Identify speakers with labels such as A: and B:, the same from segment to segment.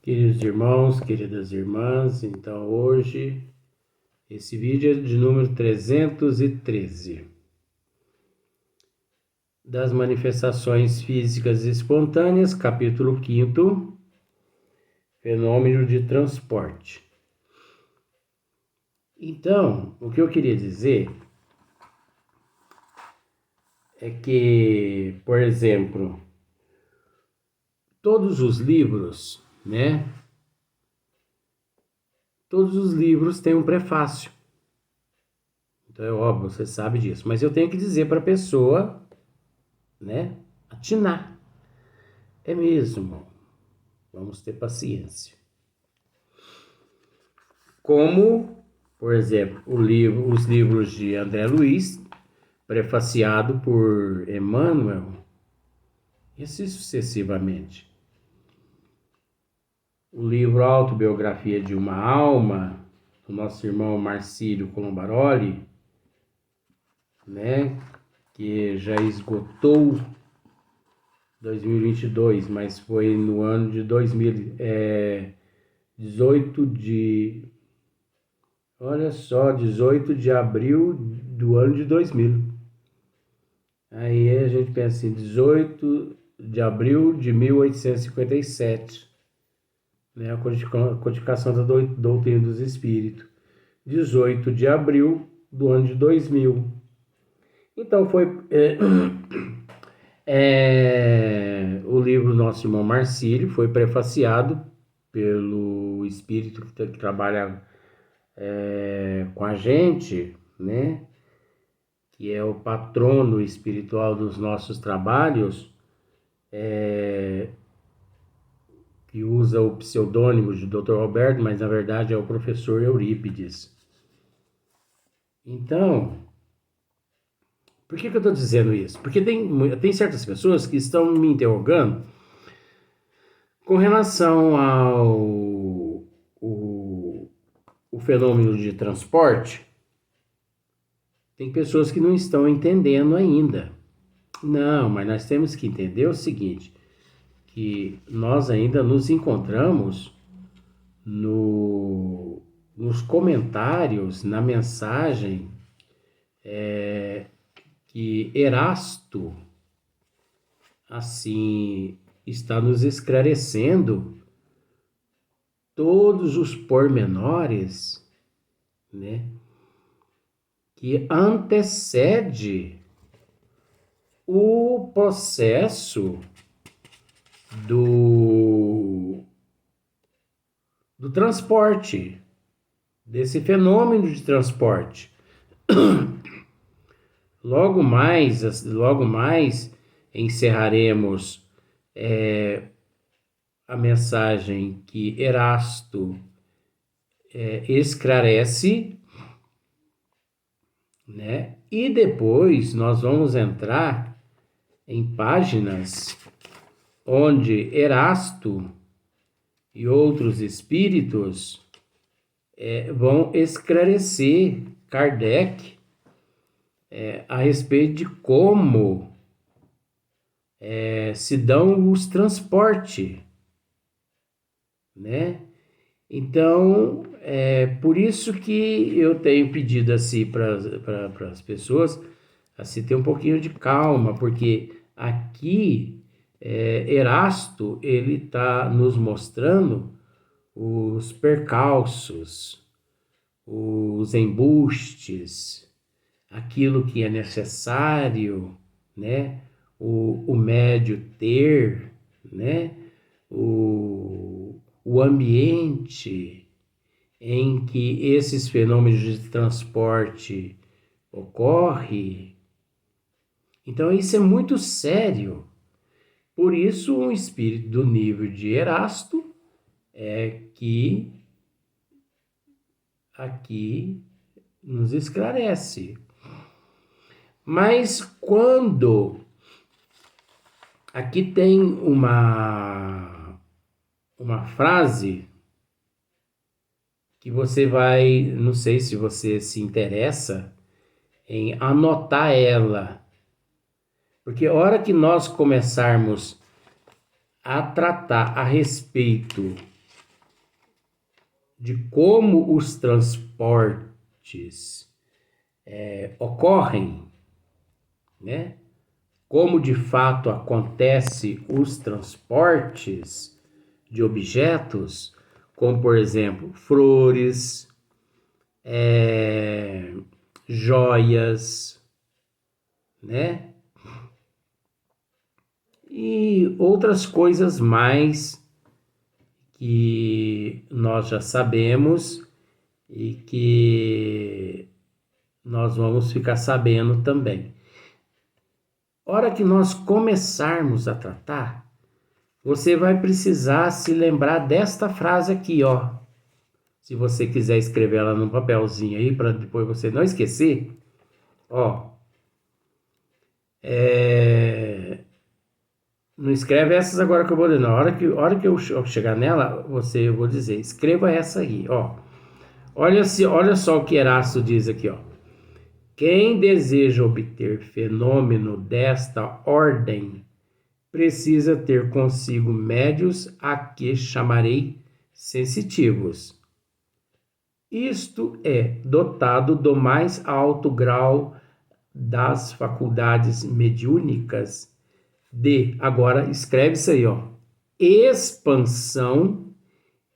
A: Queridos irmãos, queridas irmãs, então hoje esse vídeo é de número 313 das manifestações físicas espontâneas, capítulo 5º, fenômeno de transporte. Então, o que eu queria dizer é que, por exemplo, todos os livros, Todos os livros têm um prefácio. Então é óbvio, você sabe disso. Mas eu tenho que dizer para a pessoa, atinar. É mesmo. Vamos ter paciência. Como, por exemplo, os livros de André Luiz, prefaciado por Emmanuel, e assim sucessivamente. O livro Autobiografia de uma Alma, do nosso irmão Marcílio Colombaroli, que já esgotou 2022, mas foi no ano de 18 de abril do ano de 2000. Aí a gente pensa assim, 18 de abril de 1857, a codificação da doutrina dos espíritos. 18 de abril do ano de 2000. Então foi o livro Nosso Irmão Marcílio foi prefaciado pelo espírito que trabalha com a gente, que é o patrono espiritual dos nossos trabalhos, que usa o pseudônimo de Dr. Roberto, mas na verdade é o professor Eurípides. Então, por que eu estou dizendo isso? Porque tem certas pessoas que estão me interrogando com relação ao o fenômeno de transporte. Tem pessoas que não estão entendendo ainda. Não, mas nós temos que entender o seguinte, que nós ainda nos encontramos nos comentários, na mensagem que Erasto, assim, está nos esclarecendo todos os pormenores, que antecede o processo do transporte, desse fenômeno de transporte. Logo mais encerraremos a mensagem que Erasto esclarece, e depois nós vamos entrar em páginas onde Erasto e outros espíritos vão esclarecer Kardec a respeito de como se dão os transportes, Então, por isso que eu tenho pedido assim para as pessoas assim, ter um pouquinho de calma, porque aqui Erasto ele está nos mostrando os percalços, os embustes, aquilo que é necessário, o médio ter, o ambiente em que esses fenômenos de transporte ocorrem. Então isso é muito sério. Por isso um espírito do nível de Erasto que aqui nos esclarece. Mas quando aqui tem uma frase que você vai, não sei se você se interessa em anotar ela, porque a hora que nós começarmos a tratar a respeito de como os transportes ocorrem, né? Como de fato acontece os transportes de objetos, como por exemplo flores, joias, né? E outras coisas mais que nós já sabemos e que nós vamos ficar sabendo também. Hora que nós começarmos a tratar, você vai precisar se lembrar desta frase aqui, ó. Se você quiser escrever ela num papelzinho aí, para depois você não esquecer, ó. Não escreve essas agora que eu vou ler, não. A hora que eu chegar nela, eu vou dizer, escreva essa aí, ó. Olha só o que Erasto diz aqui, ó. Quem deseja obter fenômeno desta ordem precisa ter consigo médios a que chamarei sensitivos. Isto é, dotado do mais alto grau das faculdades mediúnicas agora escreve isso aí, ó, expansão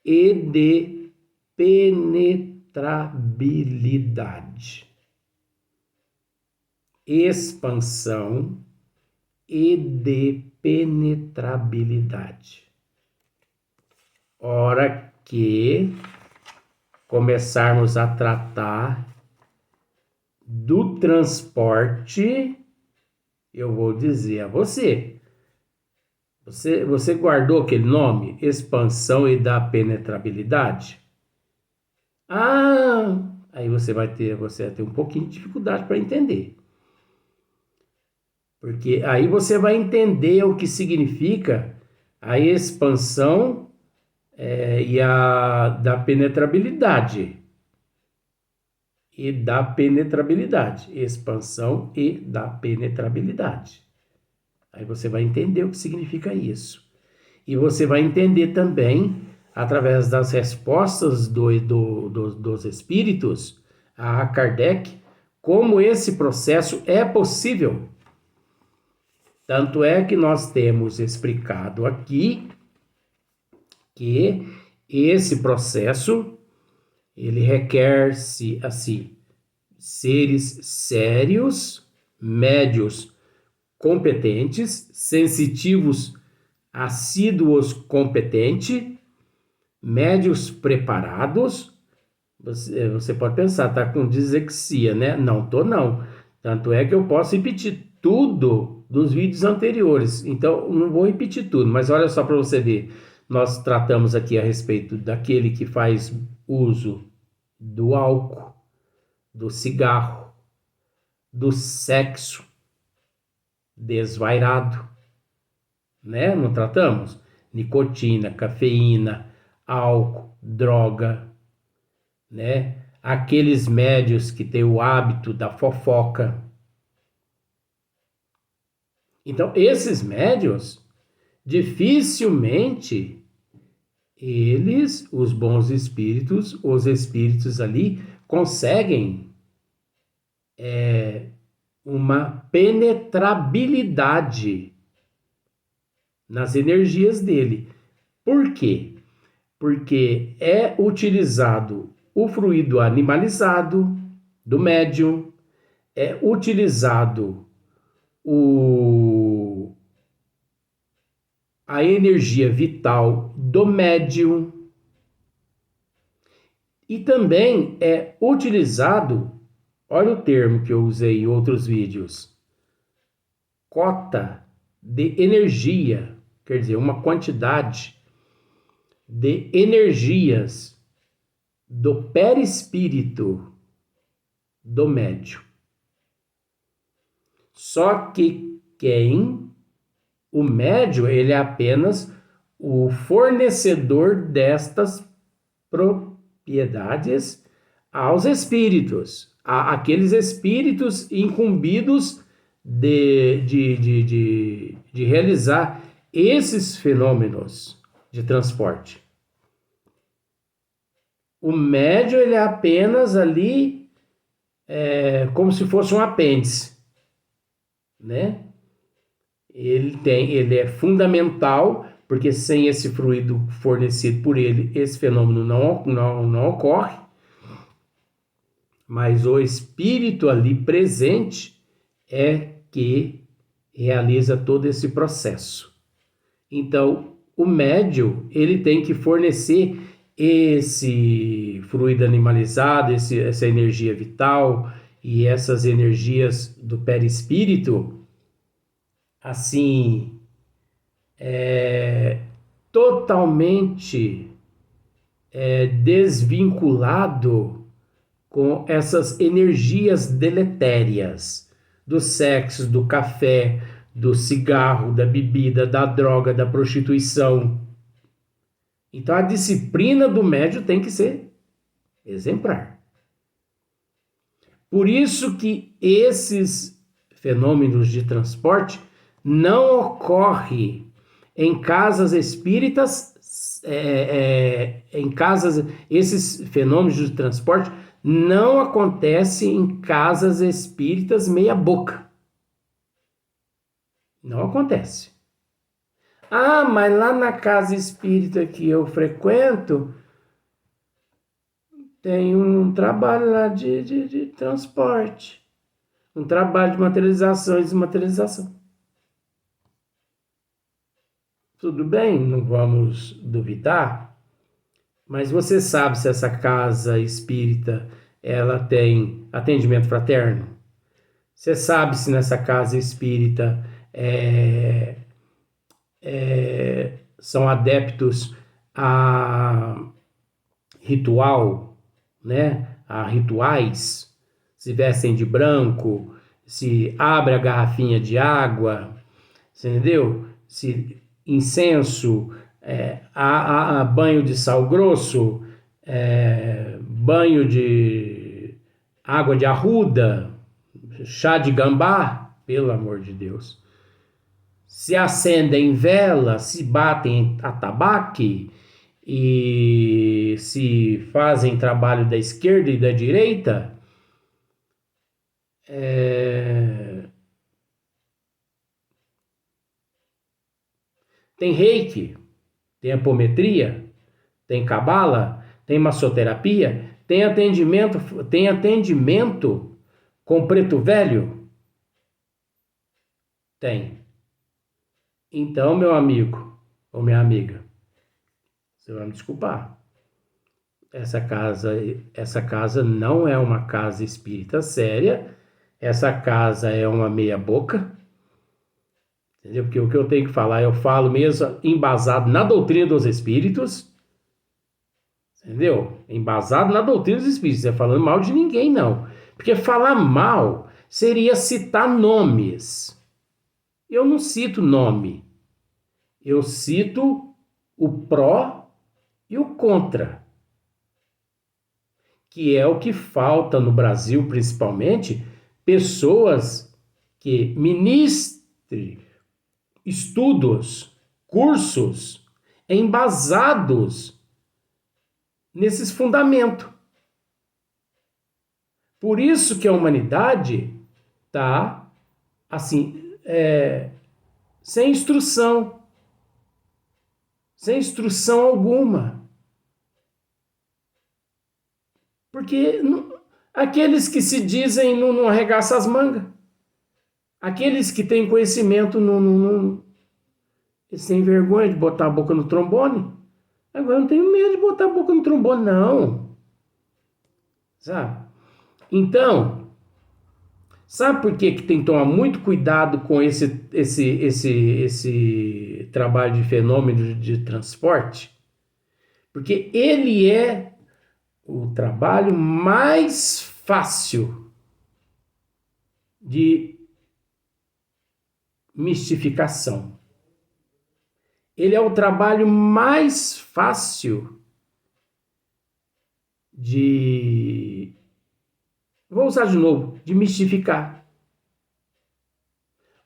A: e de penetrabilidade. Expansão e de penetrabilidade. Hora que começarmos a tratar do transporte, eu vou dizer a você. Você guardou aquele nome? Expansão e da penetrabilidade? Aí você vai ter um pouquinho de dificuldade para entender. Porque aí você vai entender o que significa a expansão e a da penetrabilidade. E da penetrabilidade. Expansão e da penetrabilidade. Aí você vai entender o que significa isso. E você vai entender também, através das respostas dos espíritos a Kardec, como esse processo é possível. Tanto é que nós temos explicado aqui que esse processo ele requer-se assim seres sérios, médios, competentes, sensitivos, assíduos, competente, médios preparados. Você pode pensar, tá com dislexia, né? Não tô não. Tanto é que eu posso repetir tudo dos vídeos anteriores. Então, não vou repetir tudo, mas olha só para você ver. Nós tratamos aqui a respeito daquele que faz uso do álcool, do cigarro, do sexo desvairado, né? Não tratamos? Nicotina, cafeína, álcool, droga, né? Aqueles médios que têm o hábito da fofoca. Então, esses médios, dificilmente os bons espíritos, os espíritos ali, conseguem uma penetrabilidade nas energias dele. Por quê? Porque é utilizado o fluido animalizado do médium, é utilizado a energia vital do médium e também é utilizado, olha o termo que eu usei em outros vídeos, cota de energia, quer dizer, uma quantidade de energias do perispírito do médium. Só que o médium, ele é apenas o fornecedor destas propriedades aos espíritos, aqueles espíritos incumbidos de realizar esses fenômenos de transporte. O médium, ele é apenas ali, como se fosse um apêndice, né? Ele é fundamental, porque sem esse fluido fornecido por ele, esse fenômeno não ocorre, mas o espírito ali presente é que realiza todo esse processo. Então, o médium, ele tem que fornecer esse fluido animalizado, essa energia vital e essas energias do perispírito, assim, totalmente desvinculado com essas energias deletérias do sexo, do café, do cigarro, da bebida, da droga, da prostituição. Então a disciplina do médium tem que ser exemplar. Por isso que esses fenômenos de transporte não ocorrem em casas espíritas, esses fenômenos de transporte não acontecem em casas espíritas meia boca. Não acontece. Ah, mas lá na casa espírita que eu frequento, tem um trabalho lá de transporte. Um trabalho de materialização e desmaterialização. Tudo bem, não vamos duvidar, mas você sabe se essa casa espírita ela tem atendimento fraterno? Você sabe se nessa casa espírita são adeptos a ritual, né? A rituais, se vestem de branco, se abre a garrafinha de água, você entendeu? Se incenso, a banho de sal grosso, banho de água de arruda, chá de gambá, pelo amor de Deus. Se acendem velas, se batem atabaque e se fazem trabalho da esquerda e da direita, tem reiki, tem apometria, tem cabala, tem massoterapia, tem atendimento com preto velho? Tem. Então, meu amigo ou minha amiga, você vai me desculpar. Essa casa não é uma casa espírita séria. Essa casa é uma meia boca. Entendeu? Porque o que eu tenho que falar, eu falo mesmo embasado na doutrina dos espíritos. Entendeu? Embasado na doutrina dos espíritos. Não é falando mal de ninguém, não. Porque falar mal seria citar nomes. Eu não cito nome. Eu cito o pró e o contra. Que é o que falta no Brasil, principalmente, pessoas que ministrem estudos, cursos embasados nesses fundamentos. Por isso que a humanidade está assim, sem instrução alguma. Porque aqueles que se dizem não arregaçam as mangas. Aqueles que têm conhecimento eles têm vergonha de botar a boca no trombone. Agora eu não tenho medo de botar a boca no trombone, não. Sabe? Então, sabe por que tem que tomar muito cuidado com esse trabalho de fenômeno de transporte? Porque ele é o trabalho mais fácil de mistificação. Ele é o trabalho mais fácil de... Vou usar de novo, de mistificar.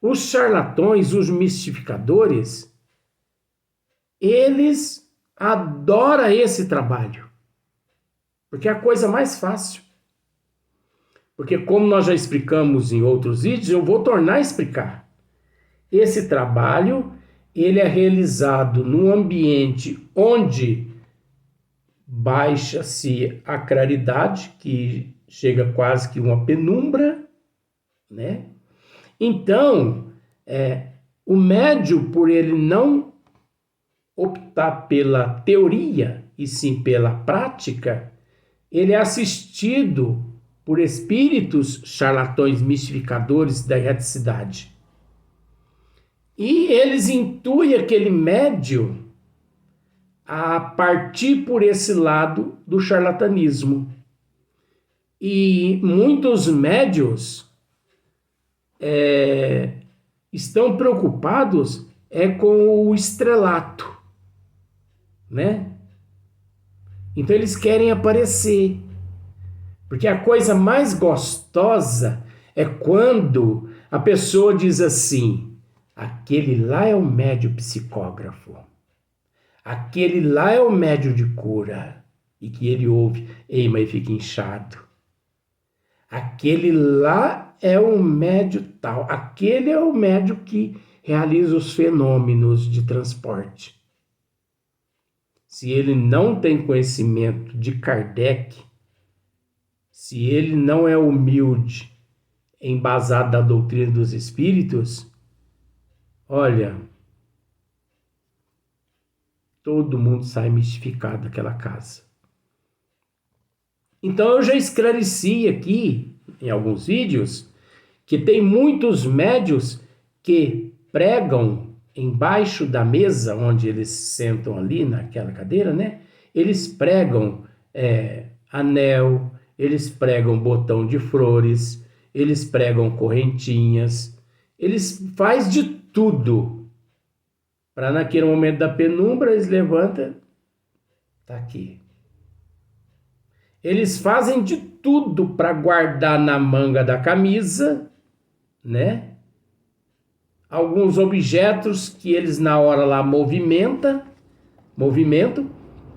A: Os charlatões, os mistificadores, eles adoram esse trabalho. Porque é a coisa mais fácil. Porque como nós já explicamos em outros vídeos, eu vou tornar a explicar. Esse trabalho, ele é realizado num ambiente onde baixa-se a claridade, que chega quase que uma penumbra, né? Então, o médium, por ele não optar pela teoria e sim pela prática, ele é assistido por espíritos charlatões mistificadores da erraticidade. E eles intuem aquele médium a partir por esse lado do charlatanismo. E muitos médios estão preocupados com o estrelato, né? Então eles querem aparecer. Porque a coisa mais gostosa é quando a pessoa diz assim: aquele lá é o médium psicógrafo. Aquele lá é o médium de cura. E que ele ouve, ei, mas fica inchado. Aquele lá é o médium tal. Aquele é o médium que realiza os fenômenos de transporte. Se ele não tem conhecimento de Kardec, se ele não é humilde, embasado da doutrina dos espíritos, olha, todo mundo sai mistificado daquela casa. Então eu já esclareci aqui, em alguns vídeos, que tem muitos médios que pregam embaixo da mesa, onde eles sentam ali naquela cadeira, né? Eles pregam anel, eles pregam botão de flores, eles pregam correntinhas, eles fazem de tudo para naquele momento da penumbra eles levantam, tá aqui. Eles fazem de tudo para guardar na manga da camisa, né? Alguns objetos que eles na hora lá movimentam,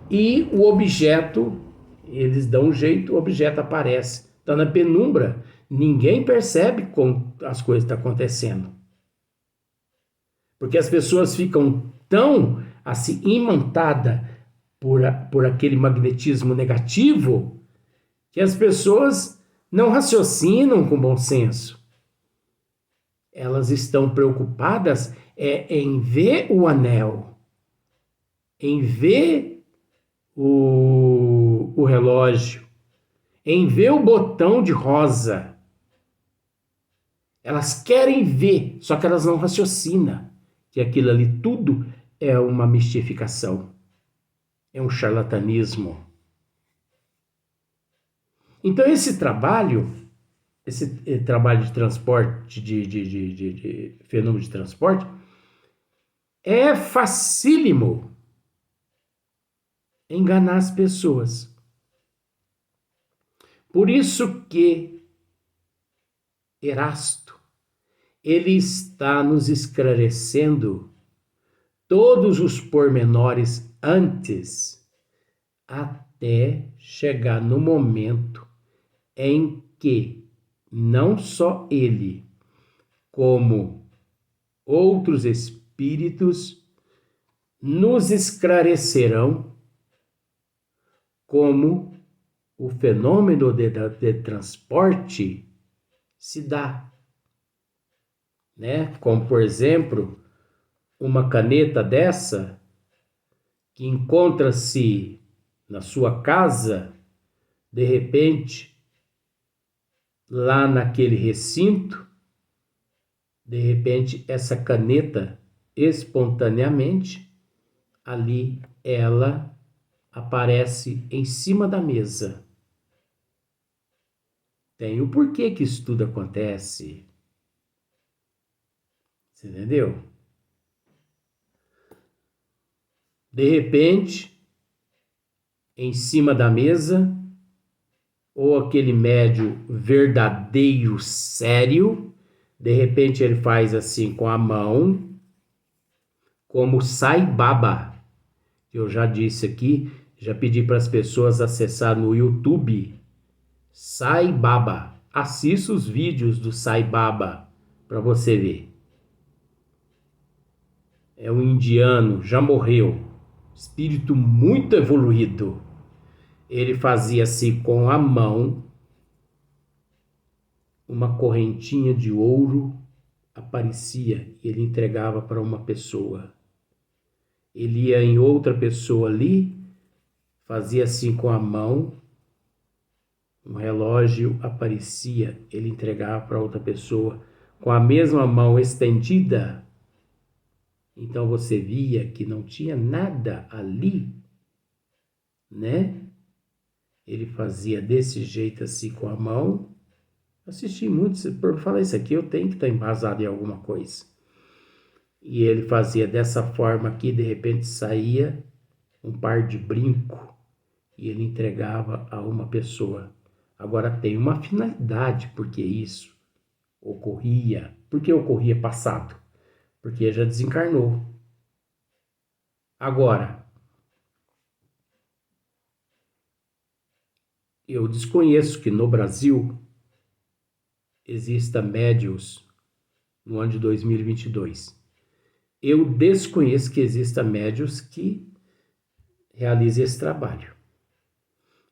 A: e o objeto, eles dão um jeito, o objeto aparece. Então na penumbra, ninguém percebe como as coisas estão acontecendo. Porque as pessoas ficam tão assim imantadas por aquele magnetismo negativo que as pessoas não raciocinam com bom senso. Elas estão preocupadas em ver o anel, em ver o relógio, em ver o botão de rosa. Elas querem ver, só que elas não raciocinam que aquilo ali tudo é uma mistificação, é um charlatanismo. Então esse trabalho de transporte, de fenômeno de transporte, é facílimo enganar as pessoas. Por isso que Erasto, ele está nos esclarecendo todos os pormenores antes, até chegar no momento em que não só ele, como outros espíritos, nos esclarecerão como o fenômeno de transporte se dá, né? Como, por exemplo, uma caneta dessa que encontra-se na sua casa, de repente, lá naquele recinto, de repente essa caneta espontaneamente ali ela aparece em cima da mesa. Tem o porquê que isso tudo acontece. Você entendeu? De repente, em cima da mesa, ou aquele médium verdadeiro, sério, de repente ele faz assim com a mão, como Sai Baba, que eu já disse aqui, Já pedi para as pessoas acessar no YouTube Sai Baba. Assista os vídeos do Sai Baba para você ver. É um indiano, já morreu, espírito muito evoluído. Ele fazia assim com a mão, uma correntinha de ouro aparecia e ele entregava para uma pessoa. Ele ia em outra pessoa ali, fazia assim com a mão, um relógio aparecia, ele entregava para outra pessoa com a mesma mão estendida. Então você via que não tinha nada ali, né? Ele fazia desse jeito assim com a mão. Assisti muito, por falar isso aqui, eu tenho que estar embasado em alguma coisa. E ele fazia dessa forma aqui, de repente saía um par de brinco e ele entregava a uma pessoa. Agora tem uma finalidade porque isso ocorria. Por que ocorria passado? Porque já desencarnou. Agora, eu desconheço que no Brasil exista médiuns no ano de 2022. Eu desconheço que exista médiuns que realizem esse trabalho.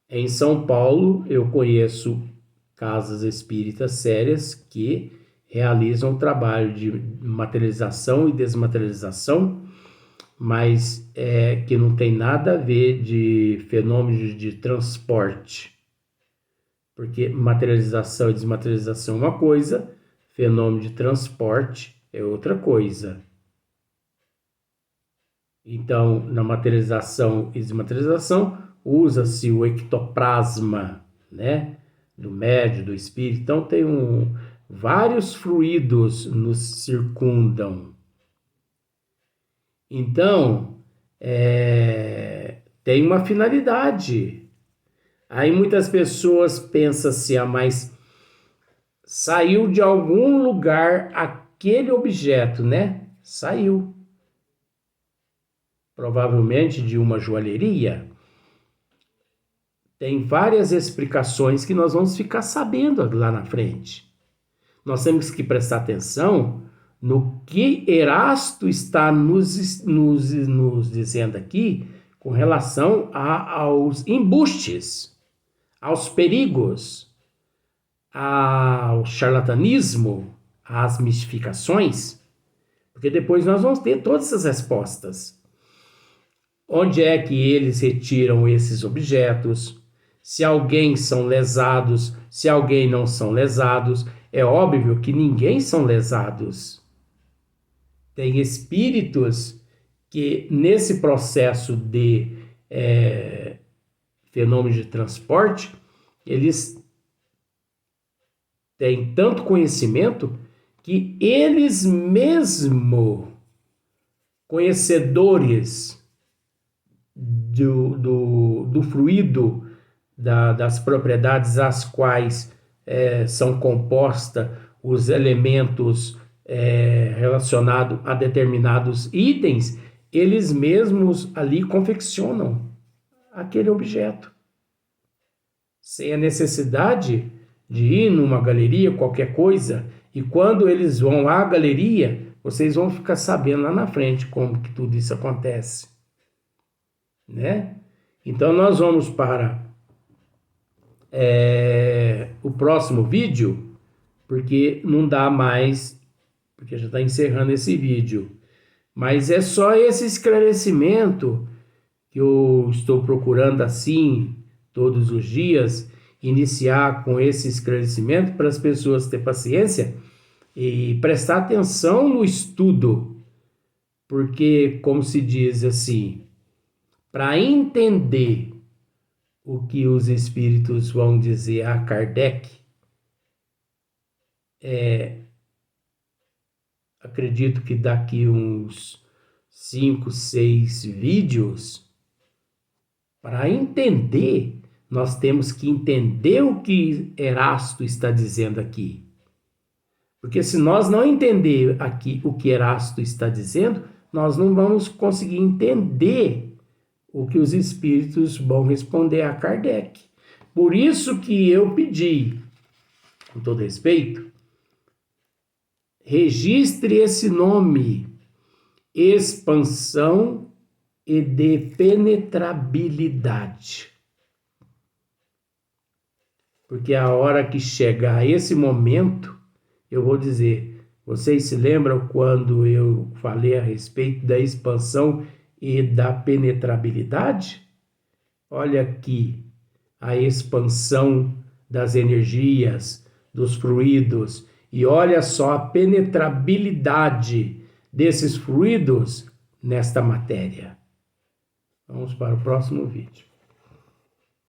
A: Em São Paulo, eu conheço casas espíritas sérias que realizam o trabalho de materialização e desmaterialização, mas que não tem nada a ver de fenômenos de transporte. Porque materialização e desmaterialização é uma coisa, fenômeno de transporte é outra coisa. Então, na materialização e desmaterialização, usa-se o ectoplasma, né, do médio, do espírito. Então, tem vários fluidos nos circundam. Então, tem uma finalidade. Aí muitas pessoas pensam assim, mas saiu de algum lugar aquele objeto, né? Saiu. Provavelmente de uma joalheria. Tem várias explicações que nós vamos ficar sabendo lá na frente. Nós temos que prestar atenção no que Erasto está nos dizendo aqui com relação aos embustes, aos perigos, ao charlatanismo, às mistificações, porque depois nós vamos ter todas essas respostas. Onde é que eles retiram esses objetos? Se alguém são lesados, se alguém não são lesados. É óbvio que ninguém são lesados. Tem espíritos que nesse processo de fenômeno de transporte, eles têm tanto conhecimento que eles mesmos, conhecedores do fluido, das propriedades às quais são compostos os elementos relacionados a determinados itens, eles mesmos ali confeccionam aquele objeto. Sem a necessidade de ir numa galeria, qualquer coisa, e quando eles vão à galeria, vocês vão ficar sabendo lá na frente como que tudo isso acontece. Né? Então nós vamos para o próximo vídeo, porque não dá mais, porque já está encerrando esse vídeo, mas é só esse esclarecimento que eu estou procurando assim todos os dias, iniciar com esse esclarecimento para as pessoas ter paciência e prestar atenção no estudo, porque como se diz assim, para entender o que os espíritos vão dizer a Kardec, acredito que daqui uns 5, 6 vídeos, para entender, nós temos que entender o que Erasto está dizendo aqui. Porque se nós não entender aqui o que Erasto está dizendo, nós não vamos conseguir entender o que os espíritos vão responder a Kardec. Por isso que eu pedi, com todo respeito, registre esse nome, expansão e depenetrabilidade. Porque a hora que chegar esse momento, eu vou dizer, vocês se lembram quando eu falei a respeito da expansão e da penetrabilidade? Olha aqui a expansão das energias, dos fluidos, e olha só a penetrabilidade desses fluidos nesta matéria. Vamos para o próximo vídeo.